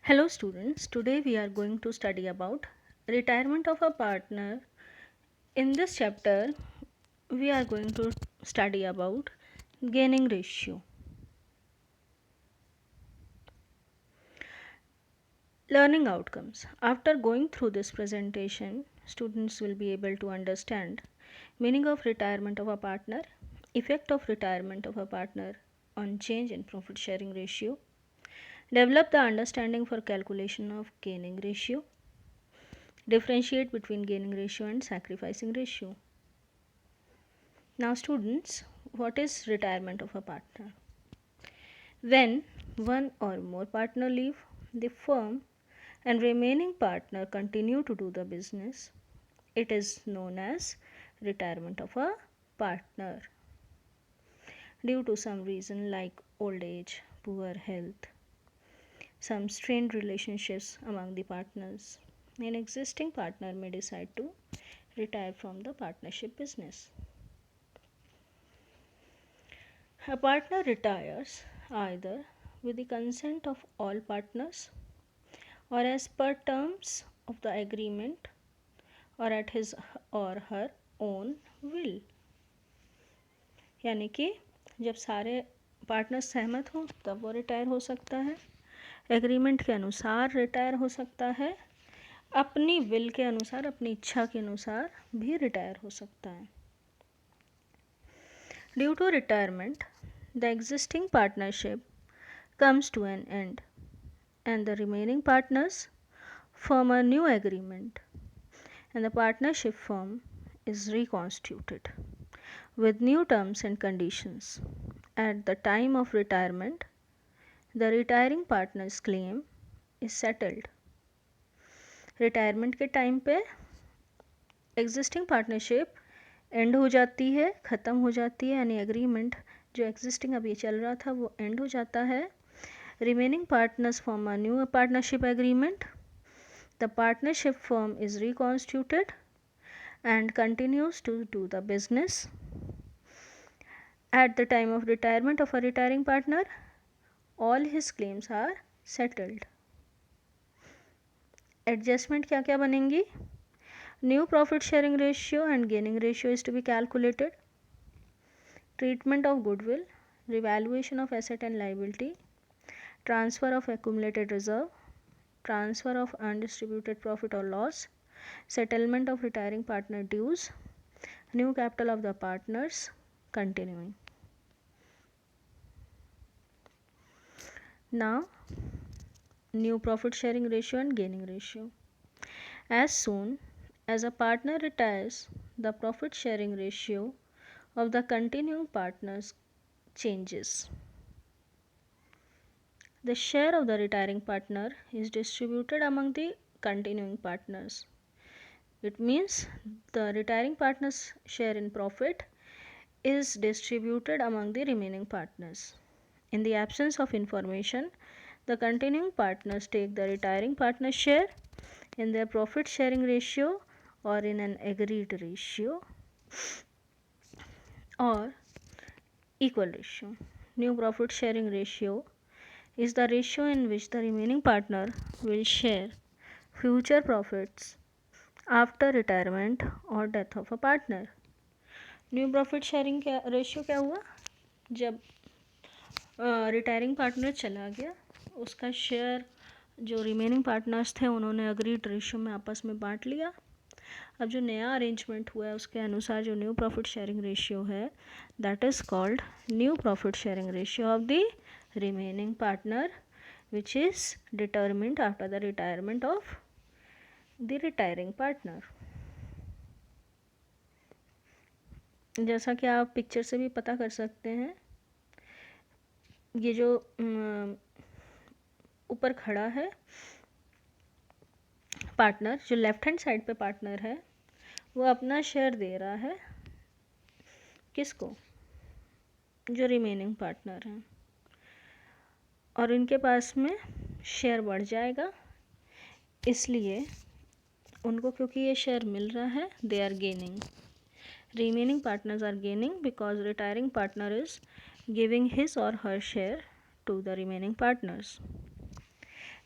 Hello students, today we are going to study about retirement of a partner. In this chapter, we are going to study about gaining ratio. Learning outcomes. After going through this presentation, students will be able to understand meaning of retirement of a partner, effect of retirement of a partner on change in profit sharing ratio, develop the understanding for calculation of gaining ratio, differentiate between gaining ratio and sacrificing ratio. Now students, what is retirement of a partner? When one or more partner leave the firm and remaining partner continue to do the business, it is known as retirement of a partner due to some reason like old age, poor health, some strained relationships among the partners. An existing partner may decide to retire from the partnership business. A partner retires either with the consent of all partners or as per terms of the agreement or at his or her own will. यानी कि जब सारे partners सहमत हों तब वो retire हो सकता है, एग्रीमेंट के अनुसार रिटायर हो सकता है, अपनी विल के अनुसार, अपनी इच्छा के अनुसार भी रिटायर हो सकता है. Due to retirement, the existing partnership comes to an end and the remaining partners form a new agreement and the partnership firm is reconstituted with new terms and conditions. At the time of retirement, the retiring partner's claim is settled. Retirement के time पे existing partnership and हो जाती है, ख़त्म हो जाती है, यानी एग्रीमेंट जो एग्जिस्टिंग अभी चल रहा था वो एंड हो जाता है. Remaining partners form a new partnership agreement. The partnership firm is reconstituted and continues to do the business. At the time of retirement of a retiring partner, all his claims are settled. Adjustment क्या क्या बनेंगी? New profit sharing ratio and gaining ratio is to be calculated. Treatment of goodwill, revaluation of asset and liability, transfer of accumulated reserve, transfer of undistributed profit or loss, settlement of retiring partner dues, new capital of the partners, continuing. Now, new profit sharing ratio and gaining ratio. As soon as a partner retires, the profit sharing ratio of the continuing partners changes. The share of the retiring partner is distributed among the continuing partners. It means the retiring partner's share in profit is distributed among the remaining partners. In the absence of information, the continuing partners take the retiring partner's share in their profit sharing ratio or in an agreed ratio or equal ratio. New profit sharing ratio is the ratio in which the remaining partner will share future profits after retirement or death of a partner. New profit sharing क्या ratio क्या हुआ? जब retiring partner चला गया, उसका share जो remaining partners थे उन्होंने अग्रीड रेशियो में आपस में बांट लिया. अब जो नया अरेंजमेंट हुआ है उसके अनुसार जो न्यू प्रॉफिट शेयरिंग रेशियो है, that is called new profit sharing ratio of the remaining partner, which is determined after the retirement of the retiring partner. जैसा कि आप पिक्चर से भी पता कर सकते हैं, ये जो ऊपर खड़ा है पार्टनर, जो लेफ्ट हैंड साइड पे पार्टनर है, वो अपना शेयर दे रहा है किसको? जो रिमेनिंग पार्टनर हैं, और इनके पास में शेयर बढ़ जाएगा, इसलिए उनको क्योंकि ये शेयर मिल रहा है, they are gaining. Remaining partners are gaining because retiring partner is giving his or her share to the remaining partners.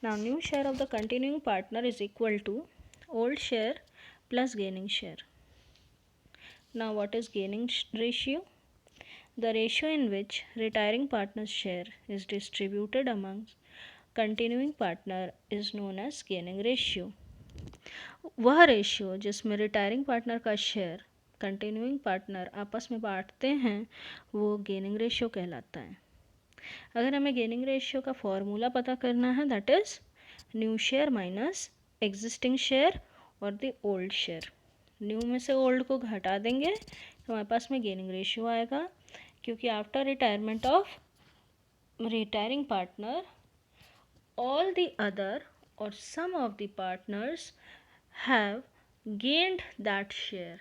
Now new share of the continuing partner is equal to old share plus gaining share. Now what is gaining ratio? The ratio in which retiring partner's share is distributed among continuing partner is known as gaining ratio. वह ratio जिसमें retiring partner का share continuing partner आपस में बांटते हैं वो gaining ratio कहलाता है. अगर हमें गेनिंग रेशियो का फॉर्मूला पता करना है that is new share minus existing share और द ओल्ड शेयर. न्यू में से ओल्ड को घटा देंगे तो हमारे पास में गेनिंग रेशियो आएगा, क्योंकि after retirement of retiring partner all the other or some of the partners have gained that share.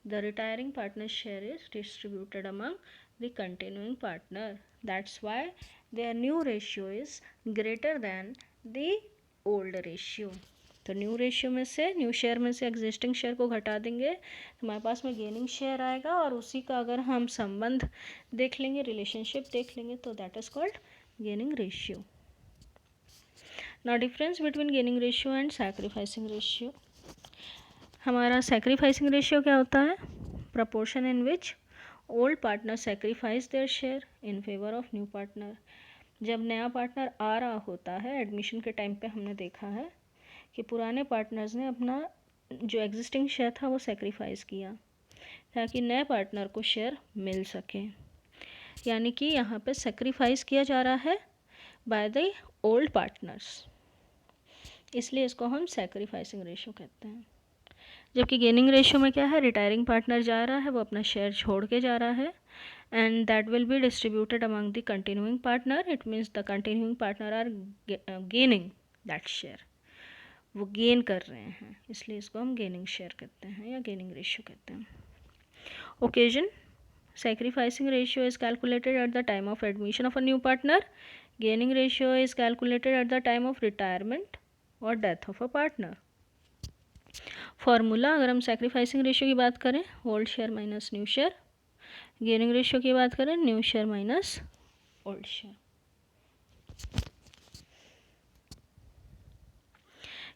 The retiring partner's share is distributed among the continuing partner. That's why their new ratio is greater than the old ratio. तो new ratio में से new share में से existing share को घटा देंगे तो हमारे पास में गेनिंग शेयर आएगा, और उसी का अगर हम संबंध देख लेंगे, रिलेशनशिप देख लेंगे, तो that is called gaining ratio. Now difference between gaining ratio and sacrificing ratio. हमारा सैक्रिफाइसिंग रेशियो क्या होता है? Proportion in which old partner sacrifice their share in favour of new partner. जब नया पार्टनर आ रहा होता है, एडमिशन के टाइम पे हमने देखा है कि पुराने पार्टनर्स ने अपना जो एग्जिस्टिंग शेयर था वो सेक्रीफाइस किया ताकि नए पार्टनर को शेयर मिल सके. यानी कि यहाँ पे सेक्रीफाइस किया जा रहा है बाय द ओल्ड पार्टनर्स, इसलिए इसको हम सेक्रीफाइसिंग रेशियो कहते हैं. जबकि गेनिंग रेशियो में क्या है? रिटायरिंग पार्टनर जा रहा है, वो अपना शेयर छोड़ के जा रहा है, and that will be distributed among the continuing partner. It means the continuing partner are gaining that share. वो गेन कर रहे हैं, इसलिए इसको हम गेनिंग शेयर कहते हैं या गेनिंग रेशियो कहते हैं. Occasion. Sacrificing ratio is calculated at the time of admission of a new partner. Gaining ratio is calculated at the time of retirement or death of a partner. Formula अगर हम sacrificing ratio की बात करें, old share minus new share. Gaining ratio की बात करें, new share minus old share.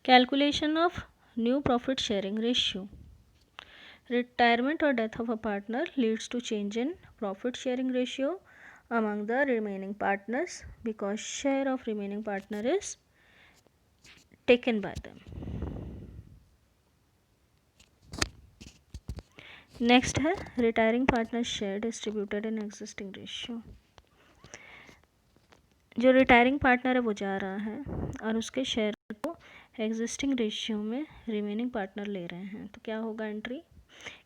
Calculation of new profit sharing ratio. Retirement or death of a partner leads to change in profit sharing ratio among the remaining partners because share of remaining partner is taken by them. Next है retiring partner share distributed in existing ratio. जो retiring partner है वो जा रहा है और उसके share को एग्जिस्टिंग रेशियो में रिमेनिंग पार्टनर ले रहे हैं, तो क्या होगा एंट्री?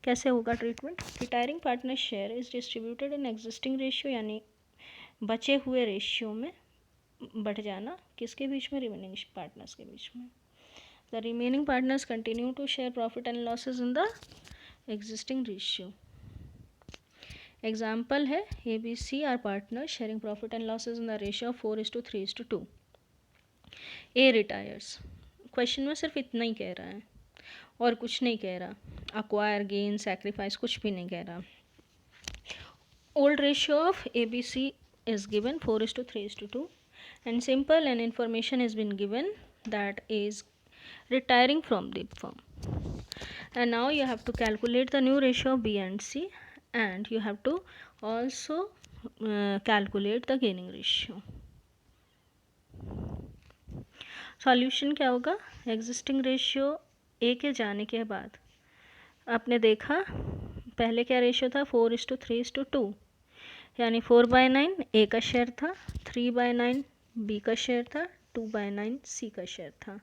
कैसे होगा treatment? Retiring partner share is distributed in existing ratio, यानी बचे हुए रेशियो में बढ़ जाना. किसके बीच में? रिमेनिंग पार्टनर्स के बीच में. The remaining partners continue to share profit and losses in the existing ratio. Example है ABC are partner sharing profit and losses in the ratio of 4:3:2. A retires. Question में सिर्फ इतना ही कह रहा है और कुछ नहीं कह रहा. अक्वायर, गेन, सैक्रिफाइस कुछ भी नहीं कह रहा. Old ratio of ABC is given 4:3:2 and simple and information has been given that is retiring from the firm. And now you have to calculate the new ratio of B and C, and you have to also calculate the gaining ratio. Solution क्या होगा? Existing ratio A के जाने के बाद आपने देखा पहले क्या रेशियो था? 4:3:2, यानी 4/9 ए का शेयर था, 3/9 बी का शेयर था, 2/9 सी का शेयर था.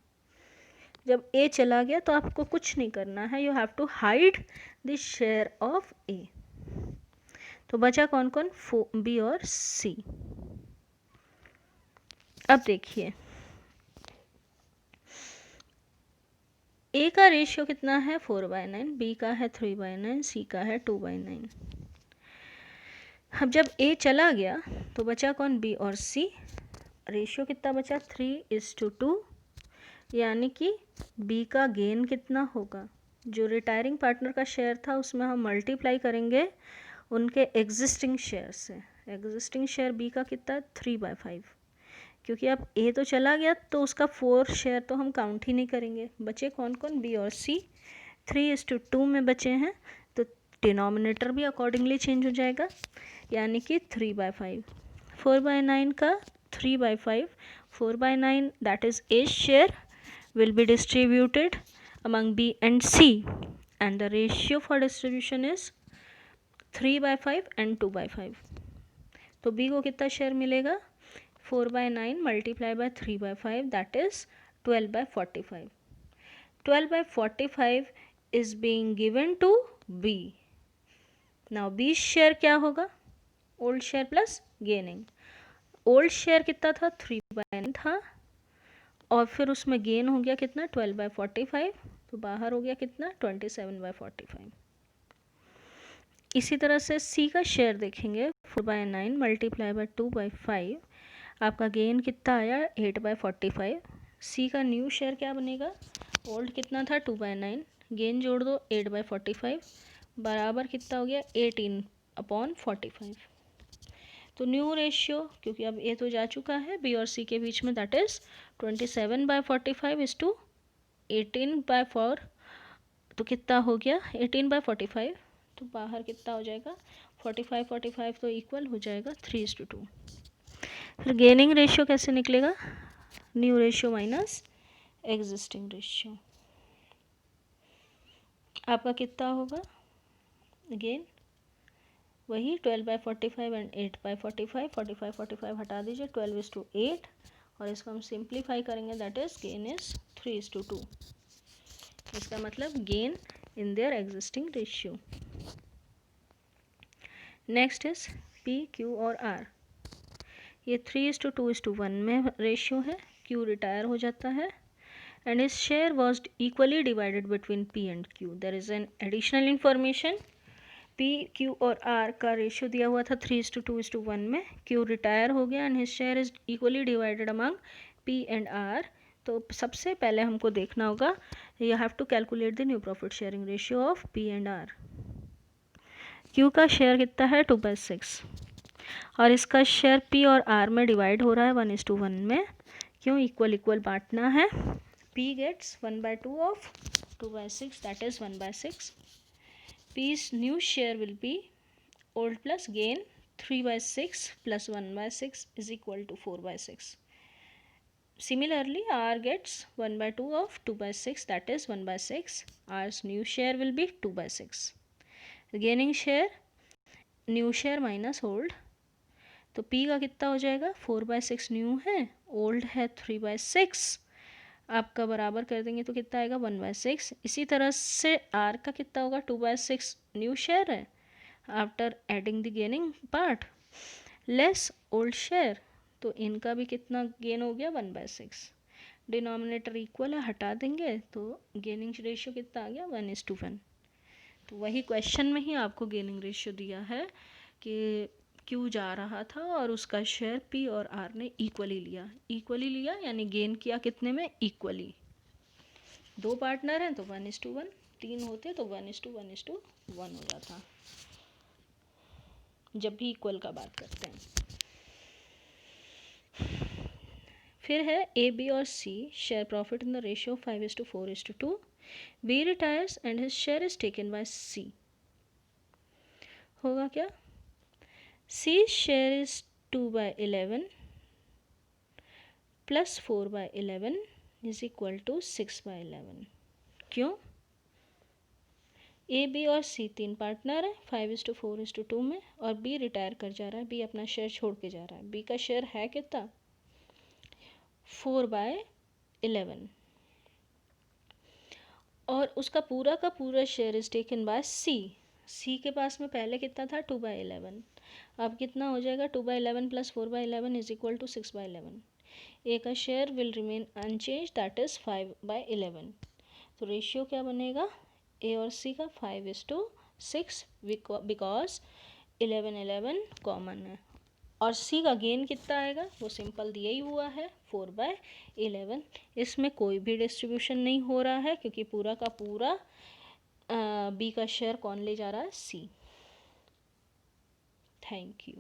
जब ए चला गया तो आपको कुछ नहीं करना है, you have to hide the share of A. तो बचा कौन कौन? बी और सी. अब देखिए ए का रेशियो कितना है? 4/9, बी का है 3/9, सी का है 2/9. अब जब ए चला गया तो बचा कौन? बी और सी. रेशियो कितना बचा? 3:2, यानी कि बी का गेन कितना होगा? जो रिटायरिंग पार्टनर का शेयर था उसमें हम मल्टीप्लाई करेंगे उनके एग्जिस्टिंग शेयर से. एग्जिस्टिंग शेयर बी का कितना? 3/5, क्योंकि अब ए तो चला गया तो उसका 4 शेयर तो हम काउंट ही नहीं करेंगे। बचे कौन कौन, बी और सी। 3:2 में बचे हैं, तो डिनोमिनेटर भी अकॉर्डिंगली चेंज हो जाएगा, यानी कि 3/5। 4/9 का 3/5, 4/9 that is a share will be distributed among B and C, and the ratio for distribution is 3/5 and 2/5. तो B को कितना शेयर मिलेगा, 4/9 multiply by 3/5 that is 12/45. 12/45 is being given to B. Now B share क्या होगा, old share plus gaining. Old share कितना था, 3/9 था, और फिर उसमें गेन हो गया कितना, 12/45, तो बाहर हो गया कितना, 27/45। इसी तरह से सी का शेयर देखेंगे, 4/9 मल्टीप्लाई बाय 2/5, आपका गेन कितना आया, 8/45। सी का न्यू शेयर क्या बनेगा, ओल्ड कितना था, 2/9, गेन जोड़ दो 8/45, बराबर कितना हो गया, 18/45। तो न्यू रेशियो, क्योंकि अब ए तो जा चुका है बी और सी के बीच में, दैट इज 27/45 इज टू 18/4, तो कितना हो गया 18/45, तो बाहर कितना हो जाएगा 45 तो इक्वल हो जाएगा 3:2। फिर गेनिंग रेशियो कैसे निकलेगा, new ratio minus existing ratio, आपका कितना होगा, अगेन वही 12/45 एंड 8/45, 45 हटा दीजिए, 12:8, और इसको हम सिंप्लीफाई करेंगे, दैट इज गेन इज 3:2। इसका मतलब gain in their existing ratio. Next is P, Q और आर। ये 3:2:1 में रेशियो है, क्यू रिटायर हो जाता है, and his share was equally divided between P and Q. There is an additional information, P, Q और आर का ratio दिया हुआ था 3:2:1 में, क्यू रिटायर हो गया and his share is equally divided among P and R. तो सबसे पहले हमको देखना होगा, you have to calculate the new profit sharing ratio of P and R. Q का शेयर कितना है, 2/6, और इसका शेयर पी और आर में डिवाइड हो रहा है 1:1 में, क्यों, इक्वल इक्वल बांटना है। P gets 1/2 of 2/6, that is 1/6. P's new share will be old plus gain 3/6 plus 1/6 is equal to 4/6. Similarly, R gets 1/2 of 2/6, that is 1/6. R's new share will be 2/6. Gaining share, new share minus old. तो P का कितना हो जाएगा, 4/6 new है, old है 3/6, आपका बराबर कर देंगे तो कितना आएगा 1/6। इसी तरह से आर का कितना होगा, 2/6 न्यू शेयर है, after adding the gaining part less old share, तो इनका भी कितना गेन हो गया 1/6। डिनोमिनेटर इक्वल है, हटा देंगे तो गेनिंग रेशियो कितना आ गया 1:1। तो वही क्वेश्चन में ही आपको गेनिंग रेशियो दिया है कि क्यू जा रहा था और उसका शेयर पी और आर ने इक्वली लिया यानी गेन किया कितने में, इक्वली। दो पार्टनर हैं तो 1:1, तीन होते तो 1:1:1 हो जाता, जब भी इक्वल का बात करते हैं। फिर है ए, बी और C share profit in the ratio 5:4:2। B retires and his share is taken by C. होगा क्या, C share is 2/11 plus 4/11 is equal to 6/11। क्यों, ए, बी और सी तीन पार्टनर है 5:4:2 में, और बी रिटायर कर जा रहा है, बी अपना शेयर छोड़ के जा रहा है। बी का शेयर है कितना, 4/11, और उसका पूरा का पूरा शेयर इज टेकन बाय सी। सी के पास में पहले कितना था, 2/11, अब कितना हो जाएगा, 2/11 plus 4/11 is equal to 6/11। A का share will remain unchange, that is 5/11। तो रेशियो क्या बनेगा, ए और सी का 5:6, बिकॉज 11 कॉमन है, और सी का गेन कितना आएगा, वो सिंपल दिया ही हुआ है 4/11। इसमें कोई भी डिस्ट्रीब्यूशन नहीं हो रहा है, क्योंकि पूरा का पूरा बी का शेयर कौन ले जा रहा है, सी। Thank you.